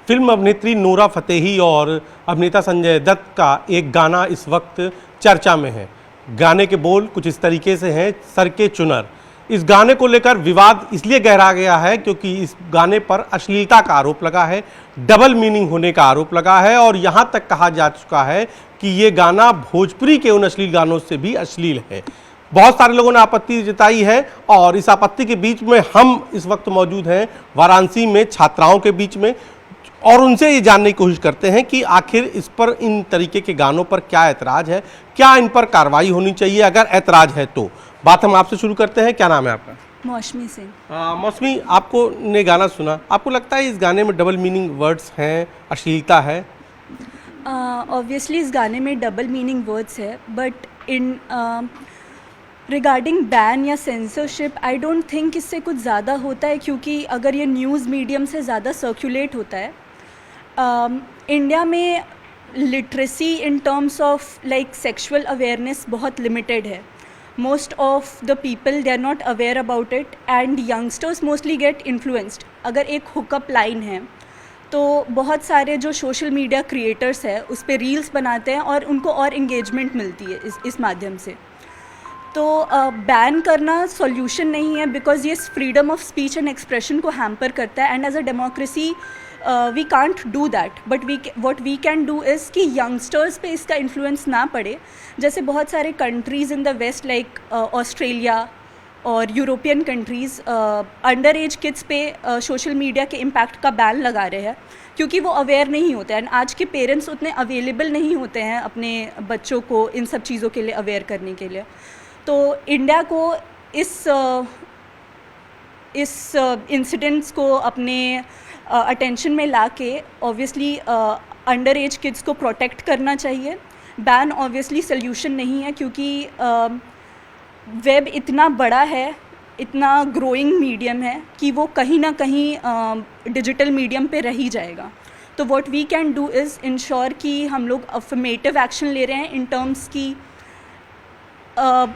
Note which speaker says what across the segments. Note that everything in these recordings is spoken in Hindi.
Speaker 1: फिल्म अभिनेत्री नोरा फतेही और अभिनेता संजय दत्त का एक गाना इस वक्त चर्चा में है। गाने के बोल कुछ इस तरीके से हैं, सर के चुनर। इस गाने को लेकर विवाद इसलिए गहरा गया है क्योंकि इस गाने पर अश्लीलता का आरोप लगा है, डबल मीनिंग होने का आरोप लगा है और यहां तक कहा जा चुका है कि ये गाना भोजपुरी के उन अश्लील गानों से भी अश्लील है। बहुत सारे लोगों ने आपत्ति जताई है और इस आपत्ति के बीच में हम इस वक्त मौजूद हैं वाराणसी में छात्राओं के बीच में और उनसे ये जानने की कोशिश करते हैं कि आखिर इस पर, इन तरीके के गानों पर क्या ऐतराज है, क्या इन पर कार्रवाई होनी चाहिए अगर ऐतराज है तो। बात हम आपसे शुरू करते हैं। क्या नाम है आपका?
Speaker 2: मौसमी सिंह।
Speaker 1: मौसमी, आपको ने गाना सुना, आपको लगता है इस गाने में डबल मीनिंग वर्ड्स हैं, अश्लीलता है?
Speaker 2: ऑब्वियसली इस गाने में डबल मीनिंग वर्ड्स है, बट इन रिगार्डिंग बैन या सेंसरशिप आई डोंट थिंक इससे कुछ ज़्यादा होता है, क्योंकि अगर ये न्यूज़ मीडियम से ज़्यादा सर्कुलेट होता है। इंडिया में literacy in terms of like sexual awareness बहुत लिमिटेड है। Most of the people they are not aware about it and youngsters mostly get influenced. अगर एक हुकअप लाइन है तो बहुत सारे जो सोशल मीडिया क्रिएटर्स हैं उस पर रील्स बनाते हैं और उनको और इंगेजमेंट मिलती है इस माध्यम से। तो बैन करना सॉल्यूशन नहीं है, बिकॉज ये freedom of speech and expression को हैम्पर करता है and as a democracy we can't do that. But what we can do is कि यंगस्टर्स पे इसका इन्फ्लुएंस ना पड़े। जैसे बहुत सारे countries in the West like Australia और European countries under age kids पे सोशल मीडिया के इम्पैक्ट का बैन लगा रहे हैं, क्योंकि वो अवेयर नहीं होते हैं एंड आज के पेरेंट्स उतने अवेलेबल नहीं होते हैं अपने बच्चों को इन सब चीज़ों के लिए अवेयर करने के लिए। तो इंडिया को इस इंसिडेंट्स को अपने अटेंशन में लाके ऑब्वियसली अंडर एज किड्स को प्रोटेक्ट करना चाहिए। बैन ऑब्वियसली सल्यूशन नहीं है, क्योंकि वेब इतना बड़ा है, इतना ग्रोइंग मीडियम है कि वो कहीं ना कहीं डिजिटल मीडियम पे रह ही जाएगा। तो what we can do is ensure कि हम लोग अफर्मेटिव एक्शन ले रहे हैं इन टर्म्स की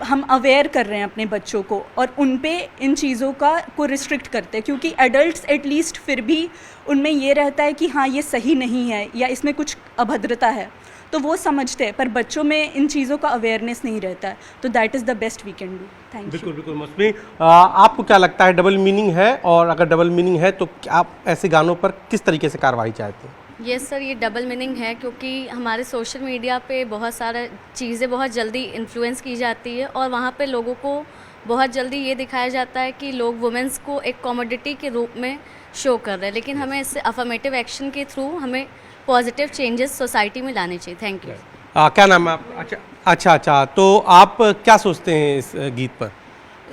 Speaker 2: हम अवेयर कर रहे हैं अपने बच्चों को और उन पे इन चीज़ों को रिस्ट्रिक्ट करते हैं, क्योंकि एडल्ट्स एटलीस्ट फिर भी उनमें ये रहता है कि हाँ ये सही नहीं है या इसमें कुछ अभद्रता है, तो वो समझते हैं, पर बच्चों में इन चीज़ों का अवेयरनेस नहीं रहता है। तो that is the best we can do. Thank you.
Speaker 1: बिल्कुल बिल्कुल। मौसमी, आपको क्या लगता है डबल मीनिंग है, और अगर डबल मीनिंग है तो आप ऐसे गानों पर किस तरीके से कार्रवाई चाहते हैं?
Speaker 3: यस सर, ये डबल मीनिंग है क्योंकि हमारे सोशल मीडिया पे बहुत सारा चीज़ें बहुत जल्दी इन्फ्लुएंस की जाती है और वहाँ पे लोगों को बहुत जल्दी ये दिखाया जाता है कि लोग वुमेंस को एक कमोडिटी के रूप में शो कर रहे हैं। लेकिन हमें इससे अफर्मेटिव एक्शन के थ्रू हमें पॉजिटिव चेंजेस सोसाइटी में लाने चाहिए। Thank you.
Speaker 1: क्या नाम है आप? अच्छा, तो आप क्या सोचते हैं इस गीत पर?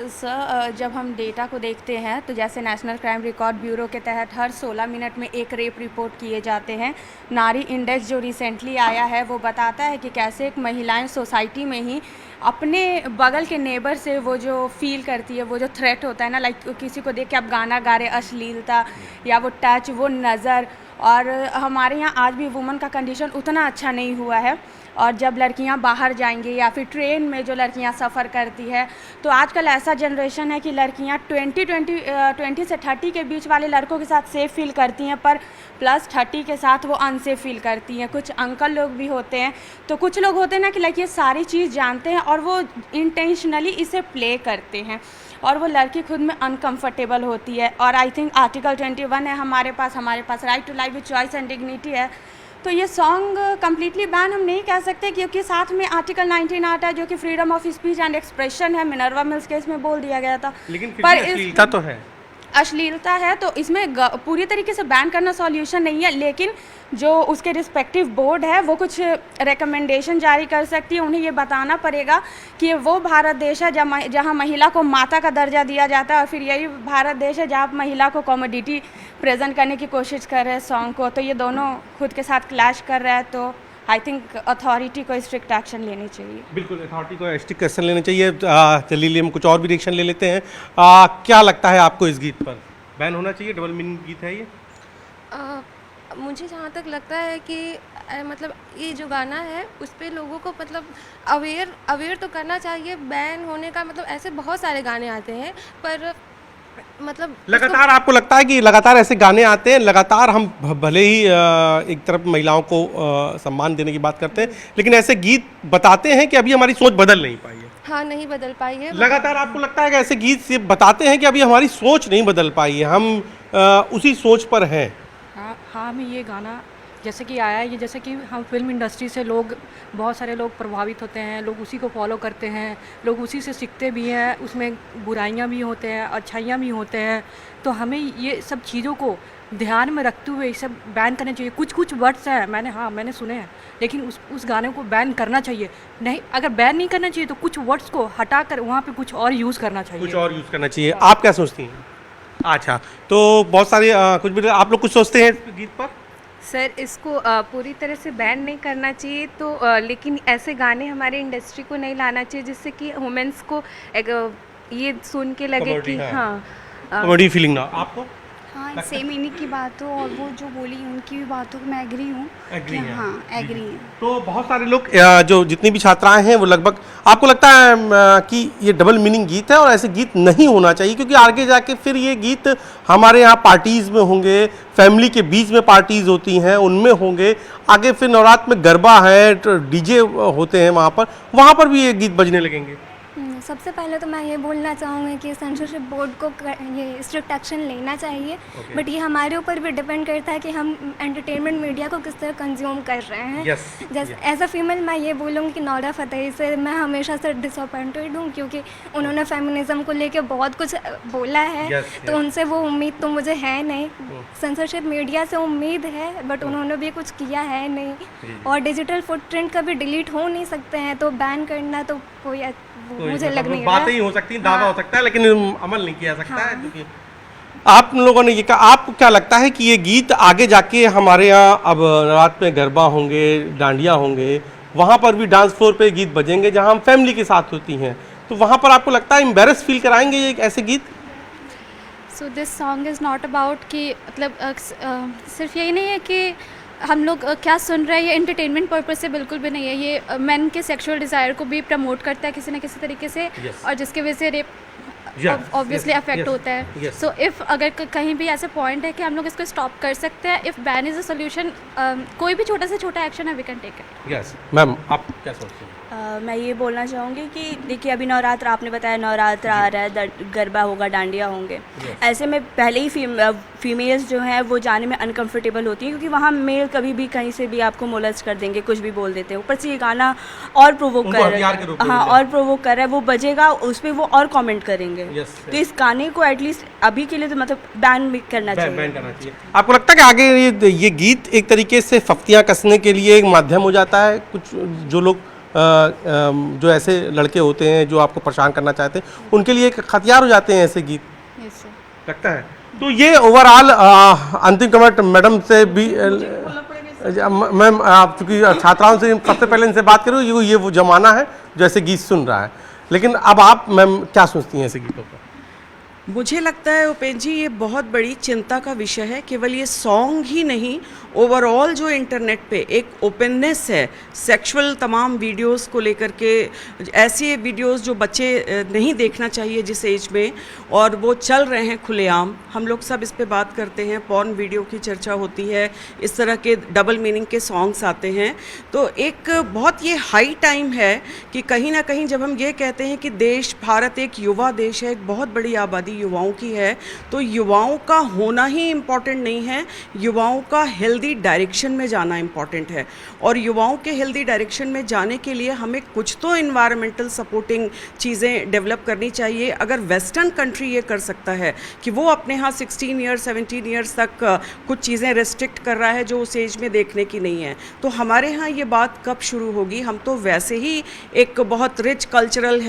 Speaker 4: सर, जब हम डेटा को देखते हैं तो जैसे नेशनल क्राइम रिकॉर्ड ब्यूरो के तहत हर 16 मिनट में एक रेप रिपोर्ट किए जाते हैं। नारी इंडेक्स जो रिसेंटली आया है वो बताता है कि कैसे एक महिलाएं सोसाइटी में ही अपने बगल के नेबर से वो जो फील करती है, वो जो थ्रेट होता है ना, लाइक किसी को देख के आप गाना गा रहे, अश्लीलता या वो टच, वो नज़र। और हमारे यहाँ आज भी वुमेन का कंडीशन उतना अच्छा नहीं हुआ है। और जब लड़कियां बाहर जाएंगी या फिर ट्रेन में जो लड़कियां सफ़र करती है, तो आजकल ऐसा जनरेशन है कि लड़कियां 20 से 30 के बीच वाले लड़कों के साथ सेफ़ फील करती हैं, पर प्लस 30 के साथ वो अनसेफ फील करती हैं। कुछ अंकल लोग भी होते हैं, तो कुछ लोग होते हैं ना कि लाइक ये सारी चीज़ जानते हैं और वो इंटेंशनली इसे प्ले करते हैं और वो लड़की खुद में अनकंफर्टेबल होती है। और आई थिंक आर्टिकल 21 है हमारे पास right to life with choice and dignity है। तो ये सॉन्ग कम्प्लीटली बैन हम नहीं कह सकते, क्योंकि साथ में आर्टिकल 19 आता है जो कि freedom of speech and expression है। मिनर्वा मिल्स केस में बोल दिया गया था,
Speaker 1: लेकिन
Speaker 4: पर
Speaker 1: अश्लीलता तो है।
Speaker 4: अश्लीलता है तो इसमें पूरी तरीके से बैन करना सॉल्यूशन नहीं है, लेकिन जो उसके रिस्पेक्टिव बोर्ड है वो कुछ रिकमेंडेशन जारी कर सकती है। उन्हें ये बताना पड़ेगा कि वो भारत देश है जहाँ महिला को माता का दर्जा दिया जाता है और फिर यही भारत देश है जहाँ महिला को कमोडिटी प्रेजेंट करने की कोशिश कर रहे हैं सॉन्ग को। तो ये दोनों खुद के साथ क्लैश कर रहा है, तो आई थिंक अथॉरिटी को स्ट्रिक्ट एक्शन लेनी चाहिए।
Speaker 1: बिल्कुल, अथॉरिटी को स्ट्रिक्ट एक्शन लेना चाहिए। चलिए हम कुछ और भी रिएक्शन ले लेते हैं। क्या लगता है आपको इस गीत पर? बैन होना चाहिए, डबल मीनिंग गीत है ये?
Speaker 5: मुझे जहाँ तक लगता है कि मतलब ये जो गाना है उस पर लोगों को मतलब अवेयर तो करना चाहिए। बैन होने का मतलब ऐसे बहुत सारे गाने आते हैं, पर मतलब
Speaker 1: लगातार आपको लगता है कि लगातार ऐसे गाने आते हैं, लगातार हम भले ही एक तरफ महिलाओं को सम्मान देने की बात करते हैं, लेकिन ऐसे गीत बताते हैं कि अभी हमारी सोच बदल नहीं पाई है।
Speaker 5: हाँ, नहीं बदल पाई है।
Speaker 1: लगातार आपको लगता है कि ऐसे गीत से बताते हैं कि अभी हमारी सोच नहीं बदल पाई है, हम उसी सोच पर हैं।
Speaker 6: हाँ, हमें ये गाना जैसे कि आया है, ये जैसे कि हम फिल्म इंडस्ट्री से लोग, बहुत सारे लोग प्रभावित होते हैं, लोग उसी को फॉलो करते हैं, लोग उसी से सीखते भी हैं, उसमें बुराइयां भी होते हैं, अच्छाइयां भी होते हैं। तो हमें ये सब चीज़ों को ध्यान में रखते हुए इसे बैन करना चाहिए। कुछ वर्ड्स हैं, मैंने सुने हैं, लेकिन उस गाने को बैन करना चाहिए। नहीं, अगर बैन नहीं करना चाहिए तो कुछ वर्ड्स को हटा कर वहाँ पे कुछ और यूज़ करना चाहिए।
Speaker 1: कुछ और यूज़ करना चाहिए। आप क्या सोचती हैं? अच्छा, तो बहुत सारे कुछ भी आप लोग कुछ सोचते हैं इस गीत पर?
Speaker 7: सर, इसको पूरी तरह से बैन नहीं करना चाहिए, तो लेकिन ऐसे गाने हमारे इंडस्ट्री को नहीं लाना चाहिए जिससे कि वुमेन्स को ये सुन के लगे कि हाँ
Speaker 1: कॉमेडी फीलिंग ना आपको?
Speaker 8: हाँ, सेम इन्हीं की बात हो, और वो जो बोली उनकी भी बातों को मैं एग्री हूँ। हाँ, एग्री है।
Speaker 1: तो बहुत सारे लोग जो जितनी भी छात्राएं हैं वो लगभग, आपको लगता है कि ये डबल मीनिंग गीत है और ऐसे गीत नहीं होना चाहिए, क्योंकि आगे जाके फिर ये गीत हमारे यहाँ पार्टीज़ में होंगे, फैमिली के बीच में पार्टीज़ होती हैं उनमें होंगे, आगे फिर नवरात्र में गरबा है, डीजे होते हैं वहाँ पर भी ये गीत बजने लगेंगे।
Speaker 8: सबसे पहले तो मैं ये बोलना चाहूँगी कि सेंसरशिप बोर्ड को ये स्ट्रिक्ट एक्शन लेना चाहिए, बट ये हमारे ऊपर भी डिपेंड करता है कि हम एंटरटेनमेंट मीडिया को किस तरह कंज्यूम कर रहे हैं। जैसे एज अ फीमेल मैं ये बोलूँगी कि नोरा फतेही से मैं हमेशा से डिसअपॉइंटेड हूँ, क्योंकि उन्होंने फेमिनिज्म को लेकर बहुत कुछ बोला है, तो उनसे वो उम्मीद तो मुझे है नहीं। सेंसरशिप मीडिया से उम्मीद है, बट उन्होंने भी कुछ किया है नहीं, और डिजिटल फुटप्रिंट कभी डिलीट हो नहीं सकते हैं, तो बैन करना तो कोई मुझे लग नहीं रहा।
Speaker 1: बातें ही हो सकती हैं, दावा हो सकता है, लेकिन अमल नहीं किया सकता है। क्योंकि आप लोगों ने ये कहा, आपको क्या लगता है कि ये गीत आगे जाके हमारे यहाँ अब रात में गरबा होंगे, डांडिया होंगे, वहाँ पर भी डांस फ्लोर पे गीत बजेंगे जहाँ हम फैमिली के साथ होती हैं, तो वहाँ पर आपको लगता है एम्बेरस फील कराएंगे ये ऐसे गीत?
Speaker 9: So this song is not about कि मतलब सिर्फ यही नहीं है कि हम लोग क्या सुन रहे हैं, ये एंटरटेनमेंट पर्पस से बिल्कुल भी नहीं है। ये मेन के सेक्सुअल डिज़ायर को भी प्रमोट करता है किसी न किसी तरीके से, और जिसकी वजह से रेप ऑब्वियसली अफेक्ट होता है। सो इफ़ अगर कहीं भी ऐसे पॉइंट है कि हम लोग इसको स्टॉप कर सकते हैं, if ban is a solution, कोई भी छोटा से छोटा एक्शन है, we can take it.
Speaker 1: Yes ma'am, आप क्या सोचते हैं?
Speaker 4: मैं ये बोलना चाहूँगी कि देखिए, अभी नवरात्र आपने बताया, नवरात्र आ रहा है, गरबा होगा, डांडिया होंगे। ऐसे में पहले ही फीमेल्स जो हैं वो जाने में अनकंफर्टेबल होती हैं, क्योंकि वहाँ मेल कभी भी कहीं से भी आपको मोलेस्ट कर देंगे, कुछ भी बोल देते हैं। ऊपर से ये गाना और प्रोवोक कर रहा है, हाँ, और प्रोवोक कर रहा है, वो बजेगा, उस पर वो और कॉमेंट करेंगे। तो इस गाने को एटलीस्ट अभी के लिए तो मतलब बैन भी करना चाहिए।
Speaker 1: आपको लगता है कि आगे ये गीत एक तरीके से फफ्तियाँ कसने के लिए एक माध्यम हो जाता है? कुछ जो लोग जो ऐसे लड़के होते हैं जो आपको परेशान करना चाहते हैं, उनके लिए एक हथियार हो जाते हैं ऐसे गीत?
Speaker 9: Yes sir.
Speaker 1: लगता है। तो ये ओवरऑल अंतिम कमेंट मैडम से भी, मैम आप चूँकि छात्राओं से सबसे पहले इनसे बात करूँ, ये वो जमाना है जो ऐसे गीत सुन रहा है, लेकिन अब आप मैम क्या सोचती हैं ऐसे गीतों पर?
Speaker 10: मुझे लगता है उपेंद्र जी, ये बहुत बड़ी चिंता का विषय है। केवल ये सॉन्ग ही नहीं, ओवरऑल जो इंटरनेट पे एक ओपननेस है सेक्सुअल तमाम वीडियोस को लेकर के, ऐसे वीडियोस जो बच्चे नहीं देखना चाहिए जिस एज में, और वो चल रहे हैं खुलेआम। हम लोग सब इस पे बात करते हैं, पॉर्न वीडियो की चर्चा होती है, इस तरह के डबल मीनिंग के सॉन्ग्स आते हैं। तो एक बहुत ये हाई टाइम है कि कहीं ना कहीं जब हम ये कहते हैं कि देश भारत एक युवा देश है, एक बहुत बड़ी आबादी युवाओं की है, तो युवाओं का होना ही इम्पॉर्टेंट नहीं है, युवाओं का हेल्दी डायरेक्शन में जाना इम्पॉर्टेंट है। और युवाओं के हेल्दी डायरेक्शन में जाने के लिए हमें कुछ तो इन्वायरमेंटल सपोर्टिंग चीज़ें डेवलप करनी चाहिए। अगर वेस्टर्न कंट्री ये कर सकता है कि वो अपने यहाँ 16 ईयर्स 17 ईयर्स तक कुछ चीज़ें रिस्ट्रिक्ट कर रहा है जो उस एज में देखने की नहीं है, तो हमारे यहाँ ये बात कब शुरू होगी? हम तो वैसे ही एक बहुत रिच कल्चरल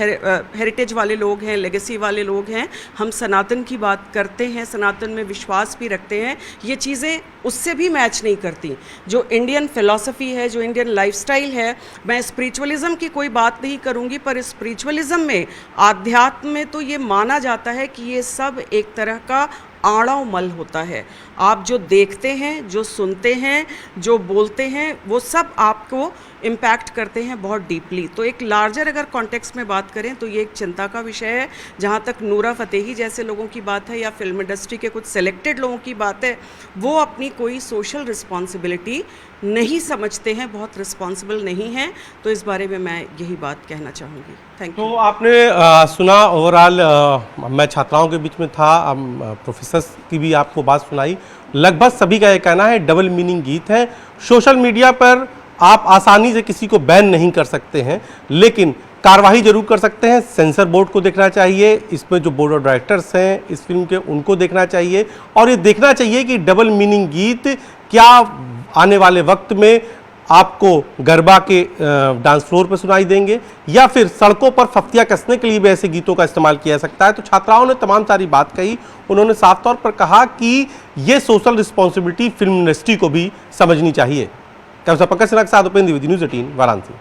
Speaker 10: हेरिटेज वाले लोग हैं, लेगेसी वाले लोग हैं, हम सनातन की बात करते हैं, सनातन में विश्वास भी रखते हैं। ये चीज़ें उससे भी मैच नहीं करती जो इंडियन फिलॉसफी है, जो इंडियन लाइफस्टाइल है। मैं स्पिरिचुअलिज्म की कोई बात नहीं करूँगी, पर स्पिरिचुअलिज्म में, आध्यात्म में तो ये माना जाता है कि ये सब एक तरह का आड़व मल होता है। आप जो देखते हैं, जो सुनते हैं, जो बोलते हैं, वो सब आपको इम्पैक्ट करते हैं बहुत डीपली। तो एक लार्जर अगर कॉन्टेक्स्ट में बात करें तो ये एक चिंता का विषय है। जहाँ तक नूरा फतेही जैसे लोगों की बात है या फिल्म इंडस्ट्री के कुछ सेलेक्टेड लोगों की बात है, वो अपनी कोई सोशल रिस्पॉन्सिबिलिटी नहीं समझते हैं, बहुत रिस्पॉन्सिबल नहीं हैं। तो इस बारे में मैं यही बात कहना चाहूँगी। Thank you.
Speaker 1: तो आपने सुना ओवरऑल, मैं छात्राओं के बीच में था, प्रोफेसर्स की भी आपको बात सुनाई। लगभग सभी का ये कहना है डबल मीनिंग गीत है। सोशल मीडिया पर आप आसानी से किसी को बैन नहीं कर सकते हैं, लेकिन कार्रवाई जरूर कर सकते हैं। सेंसर बोर्ड को देखना चाहिए, इसमें जो बोर्ड ऑफ डायरेक्टर्स हैं इस फिल्म के, उनको देखना चाहिए और ये देखना चाहिए कि डबल मीनिंग गीत क्या आने वाले वक्त में आपको गरबा के डांस फ्लोर पर सुनाई देंगे या फिर सड़कों पर फफ्तियाँ कसने के लिए भी ऐसे गीतों का इस्तेमाल किया जा सकता है। तो छात्राओं ने तमाम सारी बात कही। उन्होंने साफ तौर पर कहा कि ये सोशल रिस्पॉन्सिबिलिटी फिल्म इंडस्ट्री को भी समझनी चाहिए। कैमरा पर्सन के साथ उपेंद्र द्विवेदी, न्यूज़ 18 वाराणसी।